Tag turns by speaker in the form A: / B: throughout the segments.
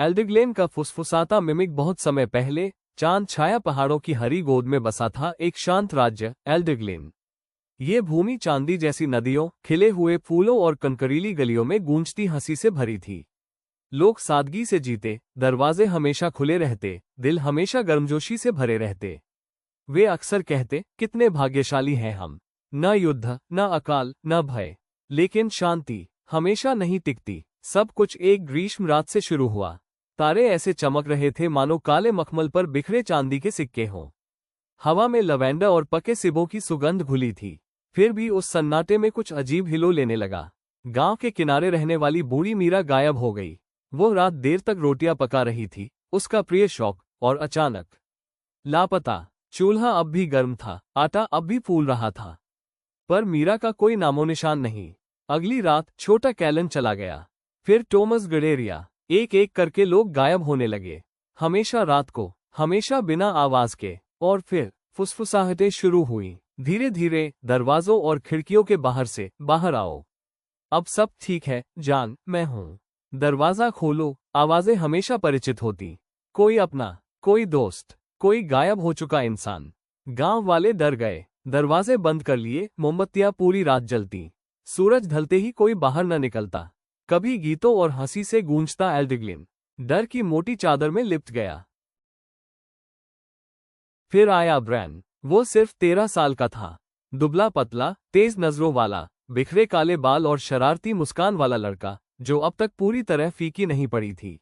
A: एल्डरग्लेन का फुसफुसाता मिमिक बहुत समय पहले चांद छाया पहाड़ों की हरी गोद में बसा था एक शांत राज्य एल्डरग्लेन। ये भूमि चांदी जैसी नदियों, खिले हुए फूलों और कंकरीली गलियों में गूंजती हंसी से भरी थी। लोग सादगी से जीते, दरवाजे हमेशा खुले रहते, दिल हमेशा गर्मजोशी से भरे रहते। वे अक्सर कहते, कितने भाग्यशाली हैं हम। न युद्ध, न अकाल, न भय। लेकिन शांति हमेशा नहीं टिकती। सब कुछ एक ग्रीष्म रात से शुरू हुआ। तारे ऐसे चमक रहे थे मानो काले मखमल पर बिखरे चांदी के सिक्के हों। हवा में लवेंडर और पके सिबों की सुगंध घुली थी। फिर भी उस सन्नाटे में कुछ अजीब हिलो लेने लगा। गांव के किनारे रहने वाली बूढ़ी मीरा गायब हो गई। वो रात देर तक रोटियां पका रही थी, उसका प्रिय शौक, और अचानक लापता। चूल्हा अब भी गर्म था, आटा अब भी फूल रहा था, पर मीरा का कोई नामोनिशान नहीं। अगली रात छोटा कैलन चला गया, फिर टोमस गडेरिया। एक एक करके लोग गायब होने लगे। हमेशा रात को, हमेशा बिना आवाज के। और फिर फुसफुसाहटें शुरू हुई। धीरे धीरे दरवाजों और खिड़कियों के बाहर से, बाहर आओ। अब सब ठीक है जान, मैं हूं। दरवाजा खोलो। आवाजें हमेशा परिचित होती। कोई अपना, कोई दोस्त, कोई गायब हो चुका इंसान। गांव वाले डर गए, दरवाजे बंद कर लिए। मोमबत्तियां पूरी रात जलती। सूरज ढलते ही कोई बाहर न निकलता। कभी गीतों और हंसी से गूंजता एल्डरग्लेन डर की मोटी चादर में लिपट गया। फिर आया ब्रैन। वो सिर्फ 13 साल का था। दुबला पतला, तेज नजरों वाला, बिखरे काले बाल और शरारती मुस्कान वाला लड़का, जो अब तक पूरी तरह फीकी नहीं पड़ी थी।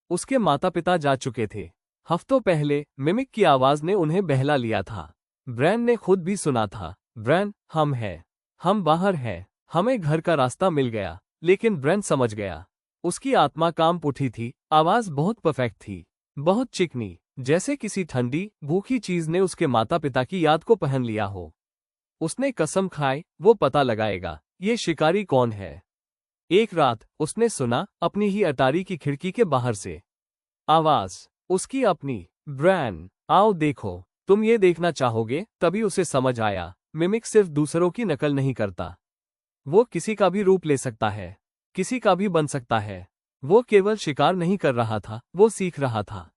A: उसके माता पिता जा चुके थे। हफ्तों पहले मिमिक की आवाज ने उन्हें बहला लिया था। ब्रैन ने खुद भी सुना था, ब्रैन, हम हैं, हम बाहर हैं, हमें घर का रास्ता मिल गया। लेकिन ब्रैन समझ गया। उसकी आत्मा कांप उठी थी। आवाज बहुत परफेक्ट थी, बहुत चिकनी, जैसे किसी ठंडी, भूखी चीज ने उसके माता पिता की याद को पहन लिया हो। उसने कसम खाई, वो पता लगाएगा, ये शिकारी कौन है। एक रात उसने सुना, अपनी ही अटारी की खिड़की के बाहर से आवाज, उसकी अपनी, ब्रैन, आओ देखो, तुम ये देखना चाहोगे। तभी उसे समझ आया, मिमिक सिर्फ दूसरों की नकल नहीं करता। वो किसी का भी रूप ले सकता है, किसी का भी बन सकता है। वो केवल शिकार नहीं कर रहा था, वो सीख रहा था।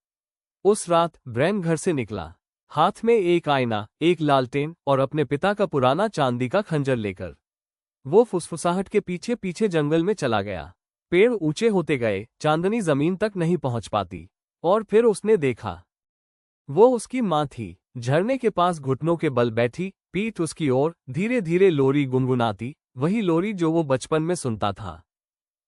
A: उस रात ब्रैन घर से निकला, हाथ में एक आईना, एक लालटेन और अपने पिता का पुराना चांदी का खंजर लेकर। वो फुसफुसाहट के पीछे पीछे जंगल में चला गया। पेड़ ऊंचे होते गए, चांदनी जमीन तक नहीं पहुंच पाती। और फिर उसने देखा, वो उसकी माँ थी, झरने के पास घुटनों के बल बैठी, पीठ उसकी ओर, धीरे धीरे लोरी गुनगुनाती, वही लोरी जो वो बचपन में सुनता था।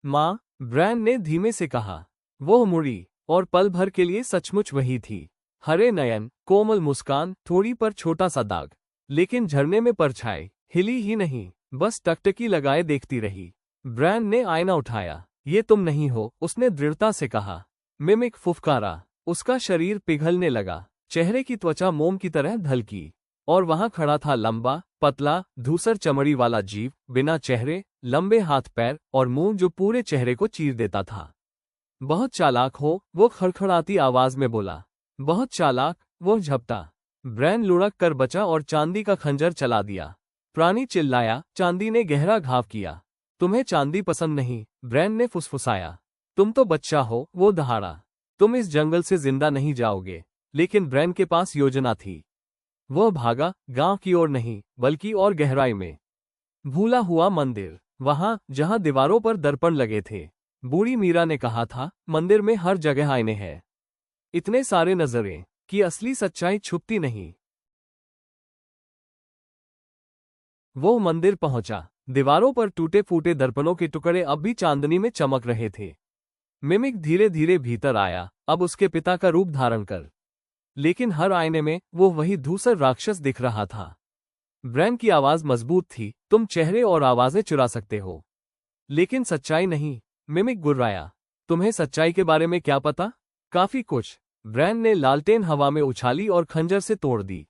A: माँ, ब्रैन ने धीमे से कहा। वो मुड़ी, और पल भर के लिए सचमुच वही थी। हरे नयन, कोमल मुस्कान, थोड़ी पर छोटा सा दाग। लेकिन झरने में परछाई हिली ही नहीं, बस टकटकी लगाए देखती रही। ब्रैन ने आईना उठाया। ये तुम नहीं हो, उसने दृढ़ता से कहा। मिमिक फुफकारा। उसका शरीर पिघलने लगा, चेहरे की त्वचा मोम की तरह ढलकी। और वहां खड़ा था लंबा, पतला, धूसर चमड़ी वाला जीव, बिना चेहरे, लंबे हाथ पैर और मुंह जो पूरे चेहरे को चीर देता था। बहुत चालाक हो, वो खड़खड़ाती आवाज में बोला। बहुत चालाक, वो झपटा। ब्रैन लुढ़क कर बचा और चांदी का खंजर चला दिया। प्राणी चिल्लाया, चांदी ने गहरा घाव किया। तुम्हें चांदी पसंद नहीं, ब्रैन ने फुसफुसाया। तुम तो बच्चा हो, वो दहाड़ा। तुम इस जंगल से जिंदा नहीं जाओगे। लेकिन ब्रैन के पास योजना थी। वह भागा, गांव की ओर नहीं, बल्कि और गहराई में। भूला हुआ मंदिर, वहां जहां दीवारों पर दर्पण लगे थे। बूढ़ी मीरा ने कहा था, मंदिर में हर जगह आईने हैं। इतने सारे नजरें, कि असली सच्चाई छुपती नहीं। वो मंदिर पहुंचा। दीवारों पर टूटे फूटे दर्पणों के टुकड़े अब भी चांदनी में चमक रहे थे। मिमिक धीरे धीरे भीतर आया, अब उसके पिता का रूप धारण कर। लेकिन हर आईने में वो वही धूसर राक्षस दिख रहा था। ब्रैन की आवाज मजबूत थी, तुम चेहरे और आवाजें चुरा सकते हो, लेकिन सच्चाई नहीं। मिमिक गुर्राया। तुम्हें सच्चाई के बारे में क्या पता? काफी कुछ। ब्रैन ने लालटेन हवा में उछाली और खंजर से तोड़ दी।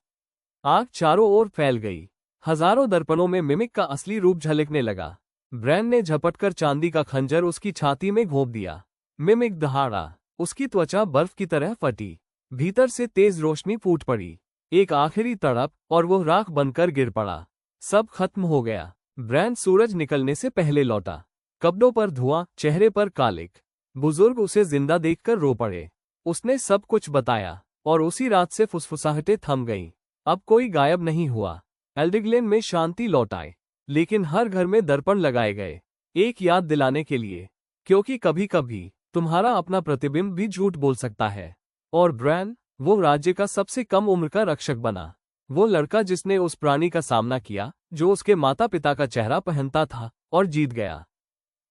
A: आग चारों ओर फैल गई। हजारों दर्पणों में मिमिक का असली रूप झलकने लगा। ब्रैन ने झपटकर चांदी का खंजर उसकी छाती में घोंप दिया। मिमिक दहाड़ा। उसकी त्वचा बर्फ की तरह फटी। भीतर से तेज रोशनी फूट पड़ी। एक आखिरी तड़प, और वो राख बनकर गिर पड़ा। सब खत्म हो गया। ब्रैन सूरज निकलने से पहले लौटा। कपड़ों पर धुआं, चेहरे पर कालिक। बुजुर्ग उसे जिंदा देखकर रो पड़े। उसने सब कुछ बताया और उसी रात से फुसफुसाहटें थम गईं। अब कोई गायब नहीं हुआ। एल्डिगलेन में शांति लौट आए, लेकिन हर घर में दर्पण लगाए गए, एक याद दिलाने के लिए, क्योंकि कभी कभी तुम्हारा अपना प्रतिबिंब भी झूठ बोल सकता है। और ब्रैन, वो राज्य का सबसे कम उम्र का रक्षक बना। वो लड़का जिसने उस प्राणी का सामना किया जो उसके माता पिता का चेहरा पहनता था, और जीत गया।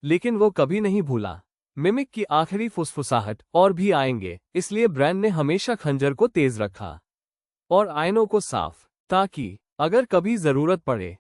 A: लेकिन वो कभी नहीं भूला, मिमिक की आखिरी फुसफुसाहट और भी आएंगे, इसलिए ब्रैन ने हमेशा खंजर को तेज रखा और आयनों को साफ, ताकि अगर कभी जरूरत पड़े